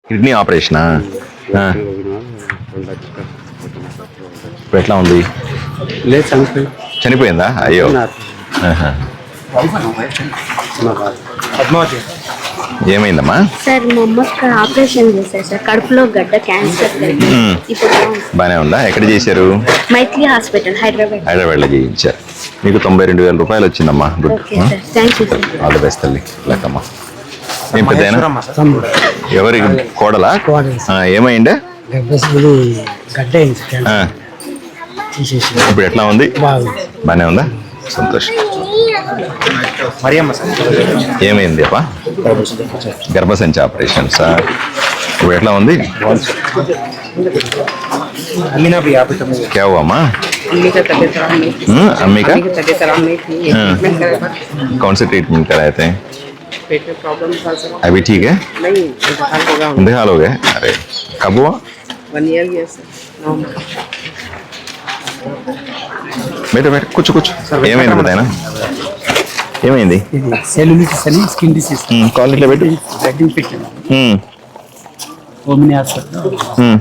Kidney ఆపరేషనా? ఇప్పుడు ఎట్లా ఉంది? లేదు, చనిపోయిందా? అయ్యో. ఏమైందమ్మా? సార్ మా అమ్మకి ఆపరేషన్ చేశారు సార్, కడుపులో గడ్డ క్యాన్సర్. ఇప్పుడు బానే ఉందా? ఎక్కడ చేశారు? మైత్రి హాస్పిటల్ హైదరాబాద్లో చేయించారు. మీకు 92,000 రూపాయలు వచ్చిందమ్మా. గుడ్. ఆల్ ది బెస్ట్ తల్లి. లెక్కమ్మా. ఏం పెద్దయినా ఎవరి కోడలా? ఏమైండే? ఇప్పుడు ఎట్లా ఉంది? బానే ఉందా? సంతోషం. ఏమైంది అప్ప? గర్భసంచి ఆపరేషన్ సార్. ఇప్పుడు ఎట్లా ఉంది? क्या हुआ माँ? अम्मी का कौन से ट्रीटमेंट कराए थे? अभी ठीक है? इंतकाल हो गया? अरे कब हुआ? 1 year गया सर। बैठो बैठो, कुछ ఏమైంది बताया ना? ఏమైంది? సెల్యులిటిస్ అని స్కిన్ డిసీజ్. కాల్ ఇట్లా పెట్టు. బ్లడ్డింగ్ పెట్టాను. Omni hospital.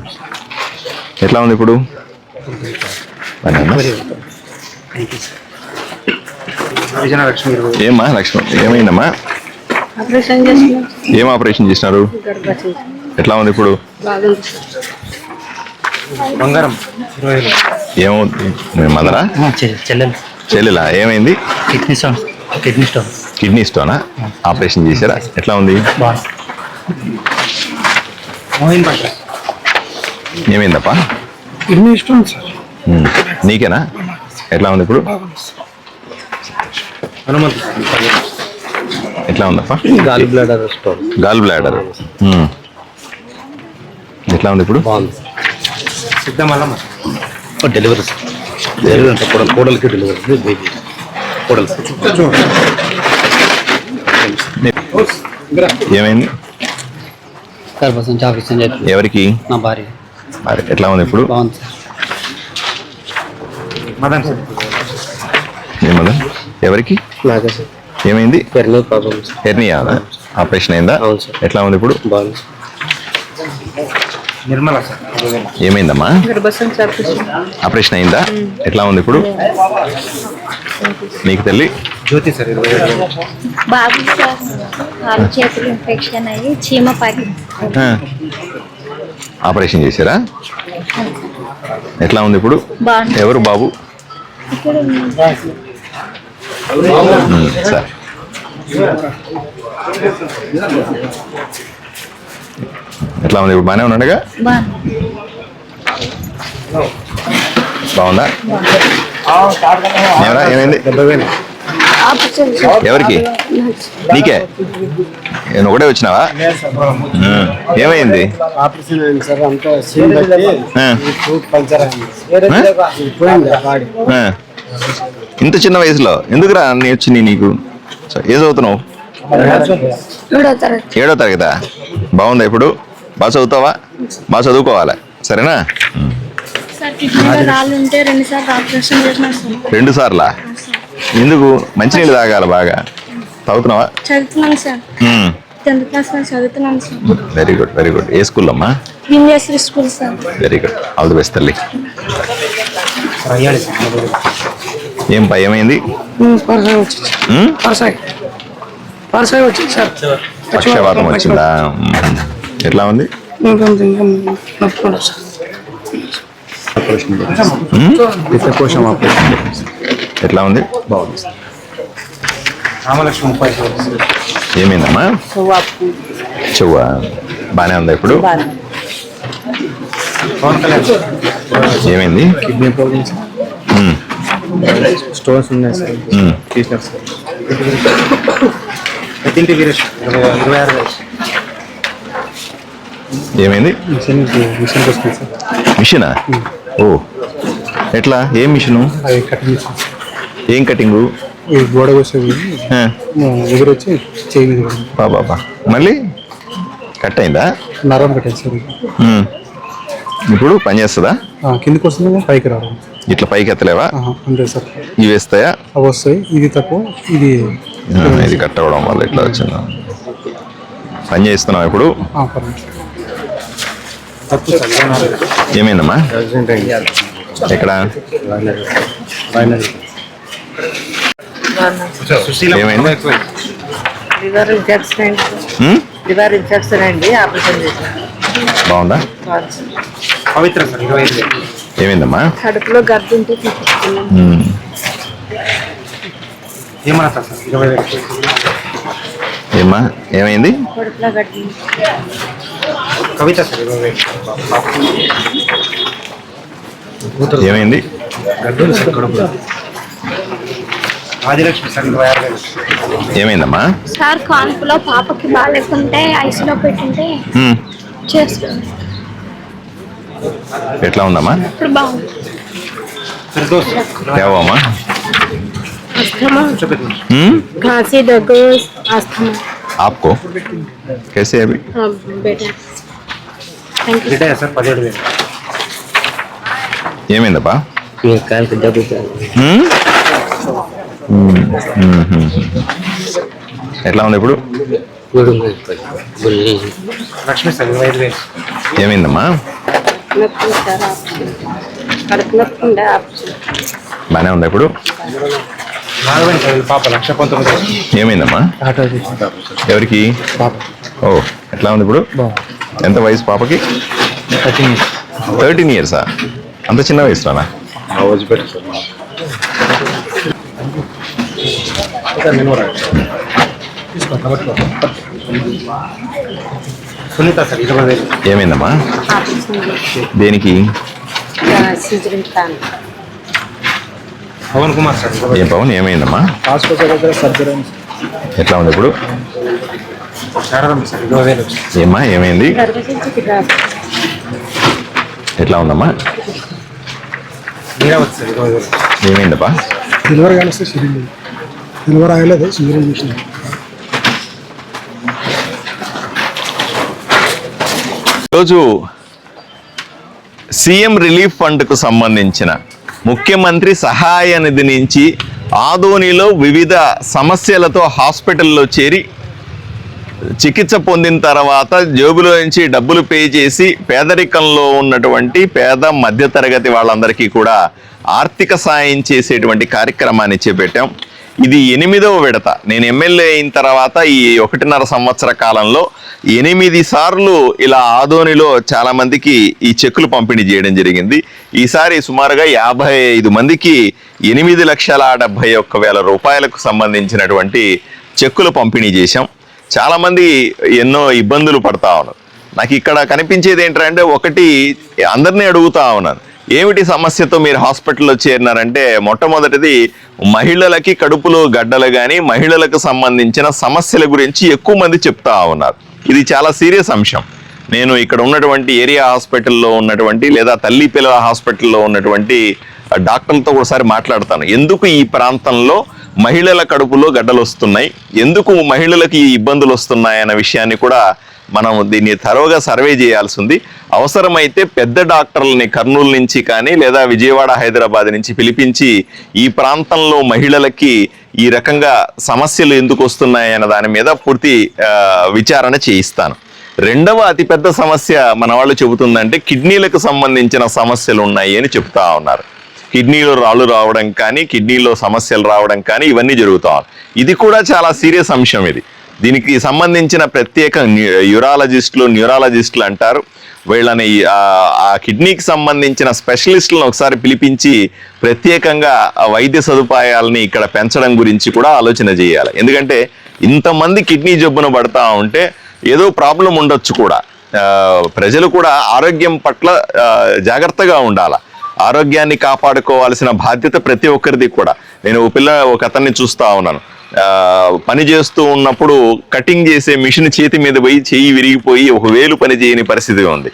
ఎట్లా ఉంది ఇప్పుడు? ఏమ్మా లక్ష్మి, ఏమైందమ్మా? ఏం ఆపరేషన్ చేసినారు? ఎట్లా ఉంది ఇప్పుడు? బంగారం ఏమవుతుంది? మదరా? చెల్లెలా? ఏమైంది? కిడ్నీ స్టోనా? ఆపరేషన్ చేశారా? ఎట్లా ఉంది? ఏమైందప్పా? Kidney stone sir. నీకేనా? ఎట్లా ఉంది ఇప్పుడు? ఎట్లా ఉందప్పా? Gall bladder stone. Gall bladder. ఎట్లా ఉంది ఇప్పుడు? డెలివరీ అంట, కోడలికి డెలివరీ. బేబీ కోడలు. ఏమైంది? గర్భసంచి ఆపరేషన్ చేయాలి. ఎవరికి? నా భార్య. ఎట్లా ఉంది ఇప్పుడు? బాగుంది సార్. మదన్ ఎవరికి? నాకే సార్. ఏమైంది? ప్రాబ్లమ్స్. హెర్నియా ఆపరేషన్ అయిందా? అవును సార్. ఎట్లా ఉంది ఇప్పుడు? బాగుంది. నిర్మలా సార్. ఏమైందమ్మా? ఆపరేషన్ అయిందా? ఎట్లా ఉంది ఇప్పుడు? నీకు తల్లి? జ్యోతి సార్. బాబు సార్, కాలు చేతులు ఇన్ఫెక్షన్ అయ్యి చీమ పడి ఆపరేషన్ చేశారా? ఎట్లా ఉంది ఇప్పుడు? ఎవరు బాబు? సార్ ఎట్లా ఉంది ఇప్పుడు? బాగానే ఉన్నాడుగా? బాగుందా? ఏమైంది? ఎవరికి? నీకే? నేను ఒకటే వచ్చినావా? ఏమైంది? ఆపరేషన్ అయింది సార్. అంతా సీన్ పంచర్ అయింది. ఇంత చిన్న వయసులో ఎందుకురా అన్ని వచ్చినాయి నీకు? ఏం చదువుతున్నావు? 7వ తరగతా? బాగుందా ఇప్పుడు? బాగా చదువుతావా? బాగా చదువుకోవాలి, సరేనా? 2 సార్లా? ఎందుకు? మంచినీళ్ళు తాగాలి బాగా. తాగుతున్నావా? చదువుతున్నాను సార్. 10th క్లాస్ చదువుతున్నాను sir. Very good, very good. ఏ స్కూల్ అమ్మా? School sir. Very good, all the best తల్లి. ఏం పై ఏమైంది? పక్షవాతం వచ్చిందా? ఎట్లా ఉంది? పిత్తకోశం ఆపరేషన్. ఎట్లా ఉంది? బాగుంది. ఏమైందమ్మా? చెవ్వ బానే ఉందా ఇప్పుడు? ఏమైంది? Kidney problems. స్టోన్స్ ఉన్నాయి సార్. తీసినారు సార్. 26 ఏమైంది? మిషన్ వస్తుంది సార్. మిషనా? ఓ, ఎట్లా? ఏం మిషను? అది కటింగ్. ఏం కటింగు? గోడ వచ్చేది ఎగురొచ్చి చేయి మీద బాబా. మళ్ళీ కట్ అయిందా? నరం కట్టాను సార్. ఇప్పుడు పని చేస్తుందా? కిందకి వస్తుంది, పైకి రావడం. ఇట్లా పైకి ఎత్తలేవా? అంతే సార్. ఇవి వేస్తాయా? అవి వస్తాయి. ఇది తక్కువ, ఇది కట్ అవ్వడం వల్ల ఇట్లా వచ్చిందా? పని చేస్తున్నావు ఇప్పుడు? తప్పు సార్ ఏమైందమ్మా? యాక్సిడెంట్ అయింది. ఎక్కడ? ఏమైంది? లివర్ ఇన్ఫెక్షన్ అండి, ఆపరేషన్ చేశాను. బాగుందా? పవిత్ర సార్ 25 ఏమైందమ్మా? కడుపులో గడ్డ ఉంటే తీసుకున్నాం. ఏమన్నా సార్ 25 ఏమ్మా ఏమైంది? కడుపులో గడ్డ కవిత సార్ 25 ఏమైంది? గడ్డలు సార్ కడుపులో. ఆదిలక్ష్మి సార్ 26,000. ఏమైందమ్మా? సార్ కాన్పులో పాపకి బాగాలేకుంటే ఐసీలో పెట్టుంటే చేసుకున్నాం. ఎట్లా ఉందమ్మా? ఇప్పుడు బాగుంది. ఫిర్దోస్ ఏవమ్మా? अस्थमा, చూపెట్టింది. खांसी, దగ్గు, अस्थमा. आपको कैसे है अभी? हाँ बेटा, थैंक यू. Retire sir 17,000. ఏమైందబ్బా? కాలుకి జబ్బు సార్. ఎట్లా ఉంది ఇప్పుడు? లక్ష్మి సార్ 25,000. ఏమైందమ్మా? నొప్పి సార్, ఆపరేషన్. కడుపు నొప్పి ఉండే ఆపరేషన్. బాగానే ఉందా ఇప్పుడు? నాగవేణి సార్ పాప 1,19,000. ఏమైందమ్మా? ఆటో తీసుకుంటారు సార్ ఎవరికి? పాప. ఓ ఎట్లా ఉంది ఇప్పుడు? ఎంత వయసు పాపకి? 13 ఇయర్సా? అంత చిన్న వయసులోనా? సునీత సార్ 20,000. ఏమైందమ్మా? ఆపరేషన్ చేసి దేనికి? Caesarean plan. Pawan Kumar sir 20,000. ఏం పవన్ ఏమైందమ్మా? హాస్పిటల్ దగ్గర సర్జరీ. ఎట్లా ఉంది ఇప్పుడు? శారదమ్మ సార్ 20,000. ఏమ్మా ఏమైంది? గర్భసంచికి రాదు. ఎట్లా ఉందమ్మా? నీరావతి సార్ 20,000. ఏమైందబ్బా? డెలివరీ కానీ సిలిండర్ డెలివరీ అయ్యలేదు, సిలిండర్ చేసిన. ఈరోజు సీఎం రిలీఫ్ ఫండ్కు సంబంధించిన ముఖ్యమంత్రి సహాయ నిధి నుంచి ఆదోనిలో వివిధ సమస్యలతో హాస్పిటల్లో చేరి చికిత్స పొందిన తర్వాత జేబులో నుంచి డబ్బులు పే చేసి పేదరికంలో ఉన్నటువంటి పేద మధ్యతరగతి వాళ్ళందరికీ కూడా ఆర్థిక సాయం చేసేటువంటి కార్యక్రమాన్ని చేపట్టాం. ఇది 8వ విడత. నేను ఎమ్మెల్యే అయిన తర్వాత ఈ 1.5 సంవత్సర కాలంలో 8 సార్లు ఇలా ఆదోనిలో చాలా మందికి ఈ చెక్కులు పంపిణీ చేయడం జరిగింది. ఈసారి సుమారుగా 55 మందికి 8,71,000 రూపాయలకు సంబంధించినటువంటి చెక్కులు పంపిణీ చేశాం. చాలామంది ఎన్నో ఇబ్బందులు పడతా ఉన్నారు. నాకు ఇక్కడ కనిపించేది ఏంటంటే, ఒకటి అందరినీ అడుగుతా ఉన్నాను, ఏమిటి సమస్యతో మీరు హాస్పిటల్లో చేరినారంటే, మొట్టమొదటిది మహిళలకి కడుపులో గడ్డలు కానీ మహిళలకు సంబంధించిన సమస్యల గురించి ఎక్కువ మంది చెప్తా ఉన్నారు. ఇది చాలా సీరియస్ అంశం. నేను ఇక్కడ ఉన్నటువంటి ఏరియా హాస్పిటల్లో ఉన్నటువంటి లేదా తల్లి పిల్లల హాస్పిటల్లో ఉన్నటువంటి డాక్టర్లతో ఒకసారి మాట్లాడతాను. ఎందుకు ఈ ప్రాంతంలో మహిళల కడుపులో గడ్డలు వస్తున్నాయి, ఎందుకు మహిళలకి ఈ ఇబ్బందులు వస్తున్నాయి అన్న విషయాన్ని కూడా మనం దీన్ని తరోగా సర్వే చేయాల్సి ఉంది. అవసరమైతే పెద్ద డాక్టర్లని కర్నూలు నుంచి కానీ లేదా విజయవాడ హైదరాబాద్ నుంచి పిలిపించి ఈ ప్రాంతంలో మహిళలకి ఈ రకంగా సమస్యలు ఎందుకు వస్తున్నాయి అన్న దాని మీద పూర్తి విచారణ చేయిస్తాను. రెండవ అతిపెద్ద సమస్య మన వాళ్ళు చెబుతుందంటే, కిడ్నీలకు సంబంధించిన సమస్యలు ఉన్నాయి అని చెప్తా ఉన్నారు. కిడ్నీలో రాళ్ళు రావడం కానీ కిడ్నీలో సమస్యలు రావడం కానీ ఇవన్నీ జరుగుతా ఉన్నాయి. ఇది కూడా చాలా సీరియస్ అంశం. దీనికి సంబంధించిన ప్రత్యేక న్యూరాలజిస్టులు అంటారు. వీళ్ళని ఆ కిడ్నీకి సంబంధించిన స్పెషలిస్టులను ఒకసారి పిలిపించి ప్రత్యేకంగా వైద్య సదుపాయాలని ఇక్కడ పెంచడం గురించి కూడా ఆలోచన చేయాలి. ఎందుకంటే ఇంతమంది కిడ్నీ జబ్బున పడతా ఉంటే ఏదో ప్రాబ్లం ఉండొచ్చు కూడా. ప్రజలు కూడా ఆరోగ్యం పట్ల జాగ్రత్తగా ఉండాలి. ఆరోగ్యాన్ని కాపాడుకోవాల్సిన బాధ్యత ప్రతి ఒక్కరిది కూడా. నేను ఒక అతన్ని చూస్తా ఉన్నాను. పని చేస్తూ ఉన్నప్పుడు కటింగ్ చేసే మిషన్ చేతి మీద పోయి చెయ్యి విరిగిపోయి 1 వేలు పని చేయని పరిస్థితి ఉంది.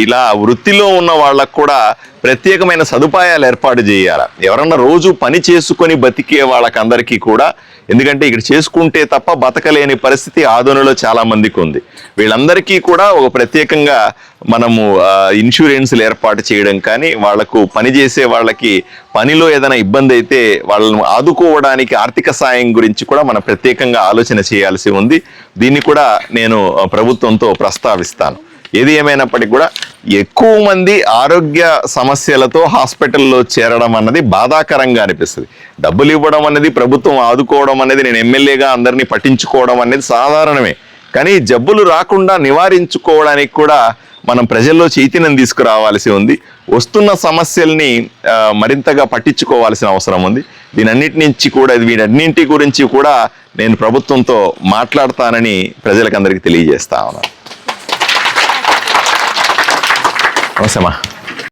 ఇలా వృత్తిలో ఉన్న వాళ్ళకు కూడా ప్రత్యేకమైన సదుపాయాలు ఏర్పాటు చేయాలి. ఎవరన్నా రోజు పని చేసుకొని బతికే వాళ్ళకందరికీ కూడా, ఎందుకంటే ఇక్కడ చేసుకుంటే తప్ప బతకలేని పరిస్థితి ఆదోనిలో చాలా మందికి ఉంది. వీళ్ళందరికీ కూడా ఒక ప్రత్యేకంగా మనము ఇన్సూరెన్స్లు ఏర్పాటు చేయడం కానీ, వాళ్లకు పని చేసే వాళ్ళకి పనిలో ఏదైనా ఇబ్బంది అయితే వాళ్ళను ఆదుకోవడానికి ఆర్థిక సాయం గురించి కూడా మనం ప్రత్యేకంగా ఆలోచన చేయాల్సి ఉంది. దీన్ని కూడా నేను ప్రభుత్వంతో ప్రస్తావిస్తాను. ఏది ఏమైనప్పటికీ కూడా ఎక్కువ మంది ఆరోగ్య సమస్యలతో హాస్పిటల్లో చేరడం అన్నది బాధాకరంగా అనిపిస్తుంది. డబ్బులు ఇవ్వడం అనేది, ప్రభుత్వం ఆదుకోవడం అనేది, నేను ఎమ్మెల్యేగా అందరినీ పట్టించుకోవడం అనేది సాధారణమే. కానీ జబ్బులు రాకుండా నివారించుకోవడానికి కూడా మనం ప్రజల్లో చైతన్యం తీసుకురావాల్సి ఉంది. వస్తున్న సమస్యల్ని మరింతగా పట్టించుకోవాల్సిన అవసరం ఉంది. వీటన్నింటి గురించి కూడా నేను ప్రభుత్వంతో మాట్లాడతానని ప్రజలకు అందరికీ తెలియజేస్తా ఉన్నాను. నమస్తే అమ్మా.